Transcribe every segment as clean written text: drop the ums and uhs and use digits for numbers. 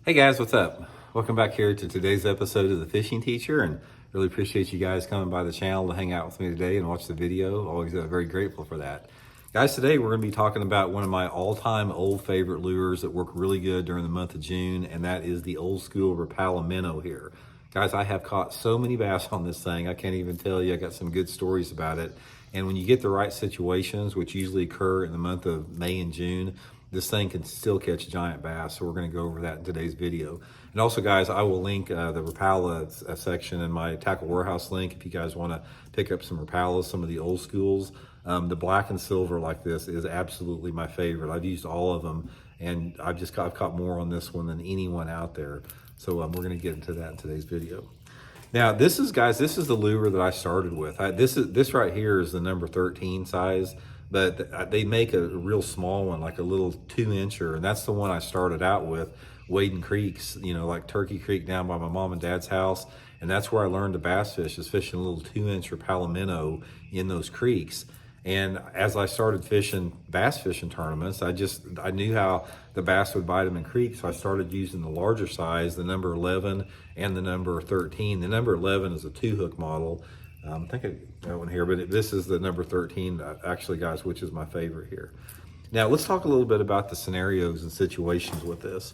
Hey guys, what's up? Welcome back here to today's episode of The Fishing Teacher, and really appreciate you guys coming by the channel to hang out with me today and watch the video. Always very grateful for that. Guys, today we're going to be talking about one of my all-time old favorite lures that work really good during the month of June, and that is the old school Rapala Minnow here. Guys, I have caught so many bass on this thing, I can't even tell you. I got some good stories about it. And when you get the right situations, which usually occur in the month of May and June, this thing can still catch giant bass. So we're going to go over that in today's video. And also, guys, I will link the Rapala section in my Tackle Warehouse link if you guys want to pick up some Rapalas, some of the old schools. The black and silver like this is absolutely my favorite. I've used all of them, and I've caught more on this one than anyone out there. So we're going to get into that in today's video. Now, this is the lure that I started with. This right here is the number 13 size, but they make a real small one, like a little 2-incher, and that's the one I started out with, wading creeks, like Turkey Creek down by my mom and dad's house, and that's where I learned to bass fish, is fishing a little 2-inch Rapala Minnow in those creeks. And as I started fishing bass fishing tournaments, I knew how the bass would bite them in creeks, so I started using the larger size, the number 11 and the number 13. The number 11 is a 2-hook model. I think I got one here, but this is the number 13, actually, guys, which is my favorite here. Now, let's talk a little bit about the scenarios and situations with this.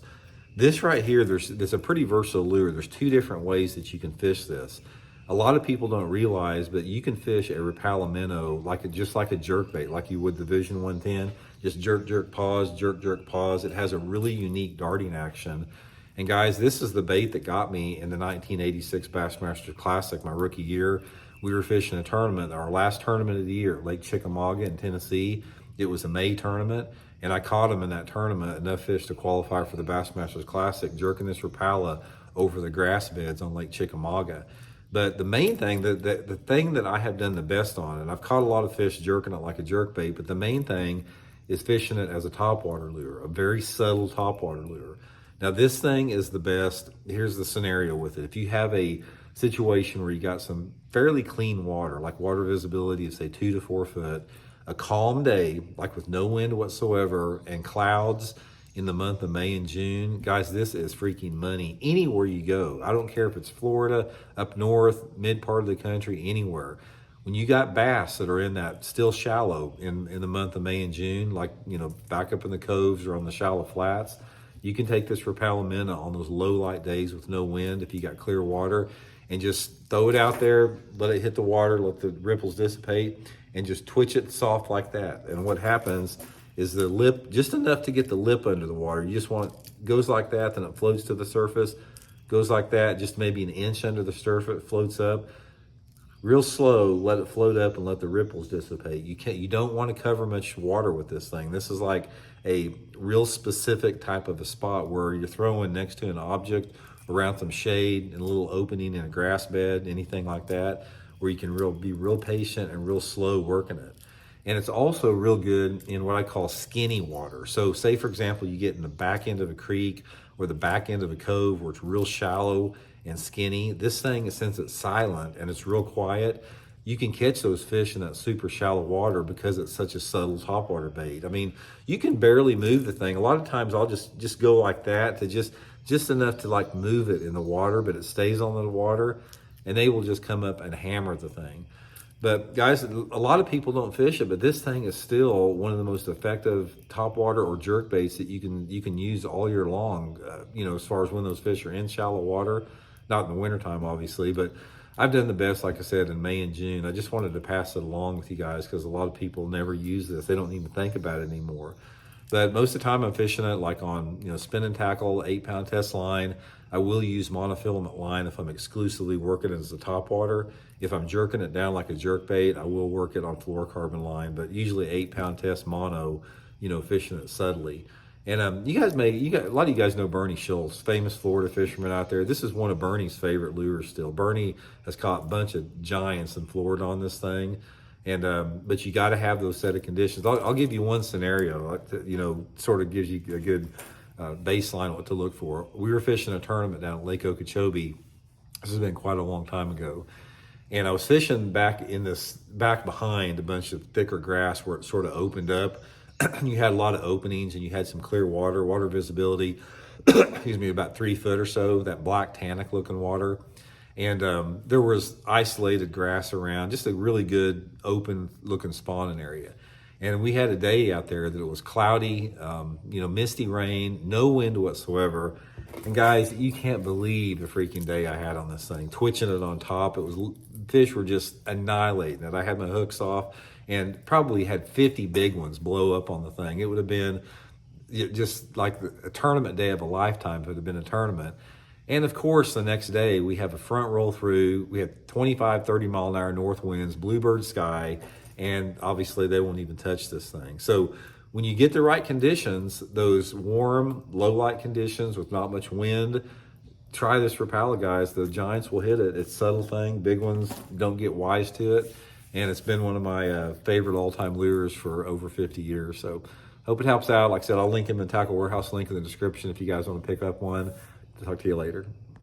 This right here, there's a pretty versatile lure. There's 2 different ways that you can fish this. A lot of people don't realize, but you can fish a Rapala Minnow just like a jerkbait, like you would the Vision 110. Just jerk, jerk, pause, jerk, jerk, pause. It has a really unique darting action. And guys, this is the bait that got me in the 1986 Bassmaster Classic, my rookie year. We were fishing a tournament, our last tournament of the year, Lake Chickamauga in Tennessee. It was a May tournament, and I caught him in that tournament, enough fish to qualify for the Bassmasters Classic, jerking this Rapala over the grass beds on Lake Chickamauga. But the main thing, the thing that I have done the best on, and I've caught a lot of fish jerking it like a jerkbait, but the main thing is fishing it as a topwater lure, a very subtle topwater lure. Now, this thing is the best. Here's the scenario with it. If you have a situation where you got some fairly clean water, like water visibility of say 2 to 4 foot, a calm day, like with no wind whatsoever, and clouds in the month of May and June, guys, this is freaking money anywhere you go. I don't care if it's Florida, up north, mid part of the country, anywhere. When you got bass that are in that still shallow in the month of May and June, like, back up in the coves or on the shallow flats, you can take this Rapala Minnow on those low light days with no wind, if you got clear water, and just throw it out there, let it hit the water, let the ripples dissipate, and just twitch it soft like that. And what happens is the lip, just enough to get the lip under the water. You just want it, goes like that, then it floats to the surface, goes like that, just maybe an inch under the surface, floats up. Real slow, let it float up and let the ripples dissipate. You don't want to cover much water with this thing. This is like a real specific type of a spot where you're throwing next to an object around some shade and a little opening in a grass bed, anything like that, where you can be real patient and real slow working it. And it's also real good in what I call skinny water. So say, for example, you get in the back end of a creek or the back end of a cove where it's real shallow and skinny. This thing, since it's silent and it's real quiet, you can catch those fish in that super shallow water because it's such a subtle topwater bait. I mean, you can barely move the thing. A lot of times I'll just go like that to just enough to like move it in the water, but it stays on the water, and they will just come up and hammer the thing. But guys, a lot of people don't fish it, but this thing is still one of the most effective topwater or jerk baits that you can use all year long, as far as when those fish are in shallow water, not in the wintertime, obviously, but I've done the best, like I said, in May and June. I just wanted to pass it along with you guys because a lot of people never use this. They don't even think about it anymore. But most of the time I'm fishing it like on, spinning tackle, 8-pound test line. I will use monofilament line if I'm exclusively working it as a topwater. If I'm jerking it down like a jerk bait, I will work it on fluorocarbon line, but usually 8-pound test mono, fishing it subtly. And a lot of you guys know Bernie Schultz, famous Florida fisherman out there. This is one of Bernie's favorite lures still. Bernie has caught a bunch of giants in Florida on this thing. And but you got to have those set of conditions. I'll give you one scenario, sort of gives you a good baseline what to look for. We were fishing a tournament down at Lake Okeechobee. This has been quite a long time ago. And I was fishing back behind a bunch of thicker grass where it sort of opened up you had a lot of openings and you had some clear water visibility, excuse me, about 3 foot or so, that black tannic looking water. And there was isolated grass around, just a really good open looking spawning area. And we had a day out there that it was cloudy, misty rain, no wind whatsoever. And guys, you can't believe the freaking day I had on this thing, twitching it on top. Fish were just annihilating it. I had my hooks off and probably had 50 big ones blow up on the thing. It would have been just like a tournament day of a lifetime if it had been a tournament. And of course, the next day we have a front roll through. We had 25, 30 mile an hour north winds, bluebird sky, and obviously they won't even touch this thing. So when you get the right conditions, those warm, low light conditions with not much wind, try this Rapala, guys. The giants will hit it. It's a subtle thing. Big ones don't get wise to it. And it's been one of my favorite all-time lures for over 50 years. So hope it helps out. Like I said, I'll link in the Tackle Warehouse link in the description if you guys want to pick up one. Talk to you later.